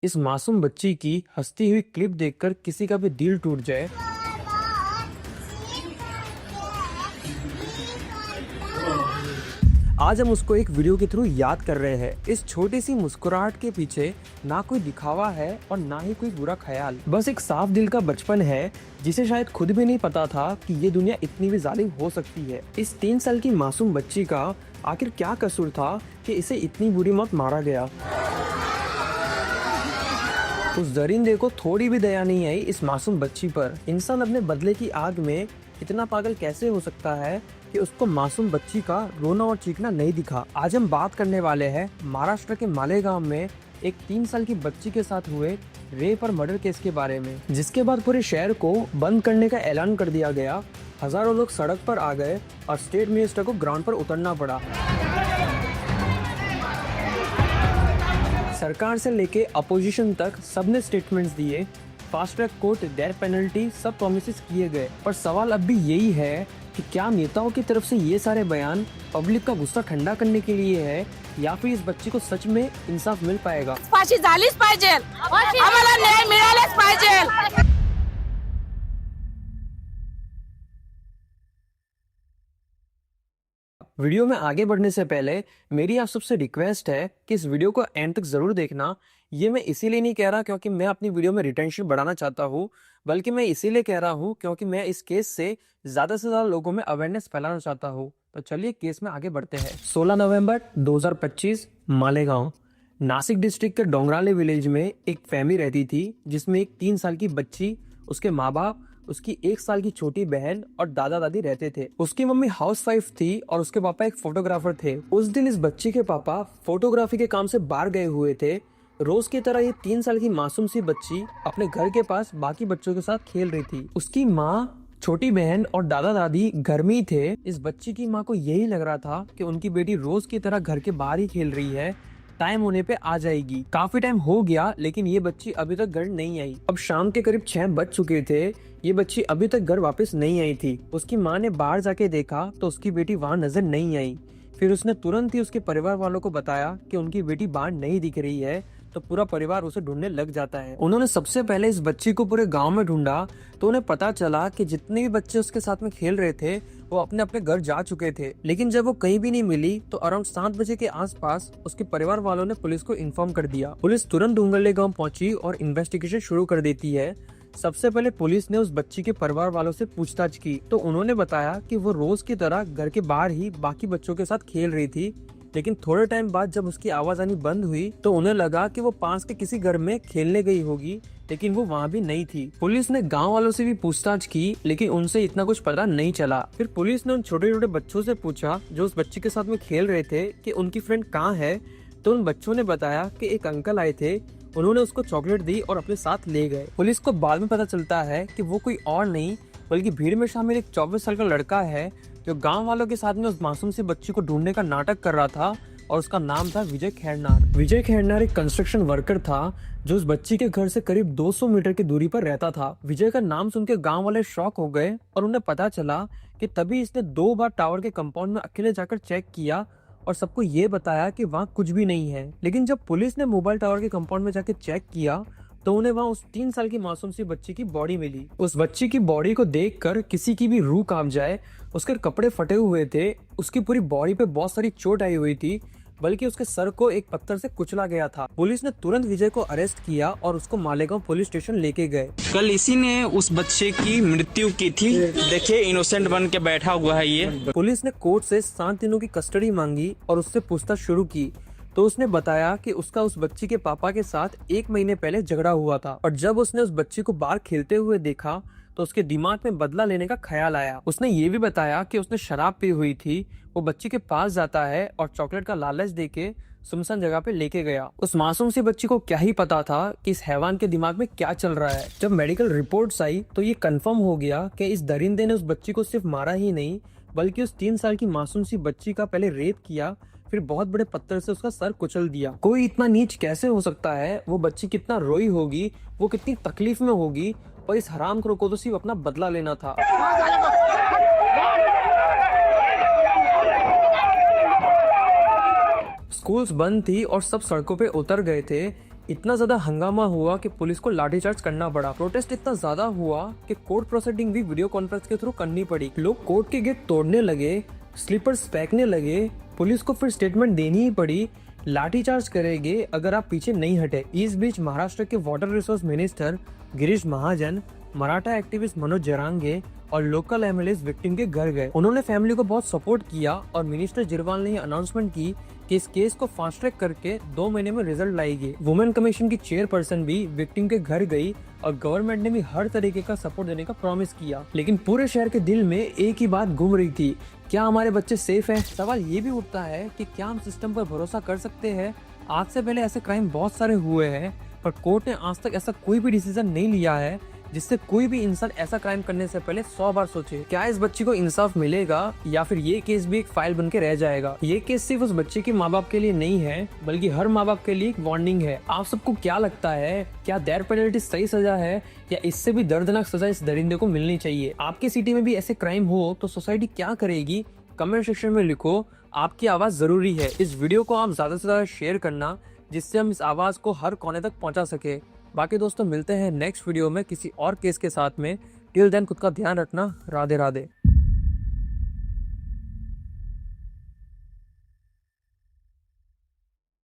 इस मासूम बच्ची की हंसती हुई क्लिप देखकर किसी का भी दिल टूट जाए। आज हम उसको एक वीडियो के थ्रू याद कर रहे हैं। इस छोटी सी मुस्कुराहट के पीछे ना कोई दिखावा है और ना ही कोई बुरा ख्याल, बस एक साफ दिल का बचपन है जिसे शायद खुद भी नहीं पता था कि ये दुनिया इतनी भी जालिम हो सकती है। इस 3 साल की मासूम बच्ची का आखिर क्या कसूर था कि इसे इतनी बुरी मौत मारा गया। उस दरिंदे को थोड़ी भी दया नहीं आई इस मासूम बच्ची पर। इंसान अपने बदले की आग में इतना पागल कैसे हो सकता है कि उसको मासूम बच्ची का रोना और चीखना नहीं दिखा। आज हम बात करने वाले हैं महाराष्ट्र के मालेगांव में एक 3 साल की बच्ची के साथ हुए रेप और मर्डर केस के बारे में, जिसके बाद पूरे शहर को बंद करने का ऐलान कर दिया गया। हजारों लोग सड़क पर आ गए और स्टेट मिनिस्टर को ग्राउंड पर उतरना पड़ा। सरकार से लेके अपोजिशन तक सबने स्टेटमेंट्स दिए, fast track court, death penalty, सब प्रोमिसेस किए गए। पर सवाल अब भी यही है कि क्या नेताओं की तरफ से ये सारे बयान पब्लिक का गुस्सा ठंडा करने के लिए है या फिर इस बच्ची को सच में इंसाफ मिल पाएगा। फाशी झालीच पाहिजे, आम्हाला न्याय मिळालाच पाहिजे। वीडियो में आगे बढ़ने से पहले मेरी आप सबसे रिक्वेस्ट है कि इस वीडियो को एंड तक जरूर देखना। ये मैं इसीलिए नहीं कह रहा क्योंकि मैं अपनी वीडियो में रिटेंशन बढ़ाना चाहता हूँ, बल्कि मैं इसीलिए कह रहा हूँ क्योंकि मैं इस केस से ज्यादा लोगों में अवेयरनेस फैलाना चाहता हूँ। तो चलिए केस में आगे बढ़ते हैं। 16 नवंबर 2025 मालेगांव, नासिक डिस्ट्रिक्ट के डोंगराले विलेज में एक फैमिली रहती थी जिसमें एक 3 साल की बच्ची, उसके माँ बाप, उसकी 1 साल की छोटी बहन और दादा दादी रहते थे। उसकी मम्मी हाउसवाइफ थी और उसके पापा एक फोटोग्राफर थे। उस दिन इस बच्ची के पापा फोटोग्राफी के काम से बाहर गए हुए थे। रोज की तरह ये 3 साल की मासूम सी बच्ची अपने घर के पास बाकी बच्चों के साथ खेल रही थी। उसकी माँ, छोटी बहन और दादा दादी घर में ही थे। इस बच्ची की माँ को यही लग रहा था कि उनकी बेटी रोज की तरह घर के बाहर ही खेल रही है, टाइम होने पे आ जाएगी। काफी टाइम हो गया लेकिन ये बच्ची अभी तक घर नहीं आई। अब शाम के करीब 6 बज चुके थे, ये बच्ची अभी तक घर वापस नहीं आई थी। उसकी माँ ने बाहर जाके देखा तो उसकी बेटी वहाँ नजर नहीं आई। फिर उसने तुरंत ही उसके परिवार वालों को बताया कि उनकी बेटी बाहर नहीं दिख रही है, तो पूरा परिवार उसे ढूंढने लग जाता है। उन्होंने सबसे पहले इस बच्ची को पूरे गांव में ढूंढा तो उन्हें पता चला कि जितने भी बच्चे उसके साथ में खेल रहे थे वो अपने अपने घर जा चुके थे। लेकिन जब वो कहीं भी नहीं मिली तो अराउंड 7 बजे के आसपास उसके परिवार वालों ने पुलिस को इन्फॉर्म कर दिया। पुलिस तुरंत डूंगरले गांव पहुंची और इन्वेस्टिगेशन शुरू कर देती है। सबसे पहले पुलिस ने उस बच्ची के परिवार वालों से पूछताछ की तो उन्होंने बताया कि वो रोज की तरह घर के बाहर ही बाकी बच्चों के साथ खेल रही थी। लेकिन थोड़े टाइम बाद जब उसकी आवाज आनी बंद हुई तो उन्हें लगा कि वो पास के किसी घर में खेलने गई होगी, लेकिन वो वहाँ भी नहीं थी। पुलिस ने गांव वालों से भी पूछताछ की लेकिन उनसे इतना कुछ पता नहीं चला। फिर पुलिस ने उन छोटे छोटे बच्चों से पूछा जो उस बच्ची के साथ में खेल रहे थे कि उनकी फ्रेंड कहाँ है। तो उन बच्चों ने बताया कि एक अंकल आए थे, उन्होंने उसको चॉकलेट दी और अपने साथ ले गए। पुलिस को बाद में पता चलता है कि वो कोई और नहीं बल्कि भीड़ में शामिल एक 24 साल का लड़का है जो गांव वालों के साथ में उस मासूम सी बच्ची को ढूंढने का नाटक कर रहा था और उसका नाम था विजय खैरनार। विजय खैरनार एक कंस्ट्रक्शन वर्कर था जो उस बच्ची के घर से करीब 200 मीटर की दूरी पर रहता था। विजय का नाम सुनकर गांव वाले शॉक हो गए और उन्हें पता चला कि तभी इसने 2 बार टावर के कंपाउंड में अकेले जाकर चेक किया और सबको ये बताया कि वहाँ कुछ भी नहीं है। लेकिन जब पुलिस ने मोबाइल टावर के कंपाउंड में जाकर चेक किया तो उन्हें वहाँ उस 3 साल की मासूम सी बच्ची की बॉडी मिली। उस बच्ची की बॉडी को देखकर किसी की भी रूह कांप जाए। उसके कपड़े फटे हुए थे, उसकी पूरी बॉडी पे बहुत सारी चोट आई हुई थी, बल्कि उसके सर को एक पत्थर से कुचला गया था। पुलिस ने तुरंत विजय को अरेस्ट किया और उसको मालेगांव पुलिस स्टेशन लेके गए। कल इसी ने उस बच्चे की मृत्यु की थी। देखिए इनोसेंट बन के बैठा हुआ है ये। पुलिस ने कोर्ट से 7 दिनों की कस्टडी मांगी और उससे पूछताछ शुरू की तो उसने बताया कि उसका उस बच्ची के पापा के साथ 1 महीने पहले झगड़ा हुआ था और जब उसने उस बच्ची को बाहर खेलते हुए देखा तो उसके दिमाग में बदला लेने का ख्याल आया। उसने ये भी बताया कि उसने शराब पी हुई थी। वो बच्ची के पास जाता है और चॉकलेट का लालच देके सुनसान जगह पे लेके गया। उस मासूम सी बच्ची को क्या ही पता था कि इस हैवान के दिमाग में क्या चल रहा है। जब मेडिकल रिपोर्ट्स आई तो ये कंफर्म हो गया कि इस दरिंदे ने उस बच्ची को सिर्फ मारा ही नहीं बल्कि उस 3 साल की मासूम सी बच्ची का पहले रेप किया, फिर बहुत बड़े पत्थर से उसका सर कुचल दिया। कोई इतना नीच कैसे हो सकता है? वो बच्ची कितना रोई होगी, वो कितनी तकलीफ में होगी, और इस हरामखोर को तो सिर्फ अपना बदला लेना था। स्कूल्स बंद थी और सब सड़कों पे उतर गए थे। इतना ज्यादा हंगामा हुआ कि पुलिस को लाठीचार्ज करना पड़ा। प्रोटेस्ट इतना ज्यादा हुआ कि कोर्ट प्रोसीडिंग भी वीडियो कॉन्फ्रेंस के थ्रू करनी पड़ी। लोग कोर्ट के गेट तोड़ने लगे, स्लीपर्स फेंकने लगे। पुलिस को फिर स्टेटमेंट देनी ही पड़ी, लाठीचार्ज करेंगे अगर आप पीछे नहीं हटे। इस बीच महाराष्ट्र के water resource minister Girish Mahajan, Maratha activist Manoj Jarange और लोकल एमएलएस विक्टिम के घर गए। उन्होंने फैमिली को बहुत सपोर्ट किया और मिनिस्टर जिरवाल ने अनाउंसमेंट की कि इस केस को फास्ट ट्रैक करके 2 महीने में रिजल्ट लाएगी। वुमेन कमीशन की चेयरपर्सन भी विक्टिम के घर गई और गवर्नमेंट ने भी हर तरीके का सपोर्ट देने का प्रॉमिस किया। लेकिन पूरे शहर के दिल में एक ही बात घूम रही थी, क्या हमारे बच्चे सेफ हैं? सवाल ये भी उठता है कि क्या हम सिस्टम पर भरोसा कर सकते हैं? आज से पहले ऐसे क्राइम बहुत सारे हुए हैं, पर कोर्ट ने आज तक ऐसा कोई भी डिसीजन नहीं लिया है जिससे कोई भी इंसान ऐसा क्राइम करने से पहले 100 बार सोचे। क्या इस बच्ची को इंसाफ मिलेगा या फिर ये केस भी एक फाइल बन के रह जाएगा? ये केस सिर्फ उस बच्चे के माँ बाप के लिए नहीं है, बल्कि हर माँ बाप के लिए एक वार्निंग है। आप सबको क्या लगता है, क्या डेथ पेनल्टी सही सजा है या इससे भी दर्दनाक सजा इस दरिंदे को मिलनी चाहिए? आपकी सिटी में भी ऐसे क्राइम हो तो सोसाइटी क्या करेगी? कमेंट सेक्शन में लिखो, आपकी आवाज जरूरी है। इस वीडियो को आप ज्यादा से ज्यादा शेयर करना, जिससे हम इस आवाज को हर कोने तक पहुंचा सके। बाकी दोस्तों, मिलते हैं नेक्स्ट वीडियो में किसी और केस के साथ में। टिल देन खुद का ध्यान रखना। राधे राधे।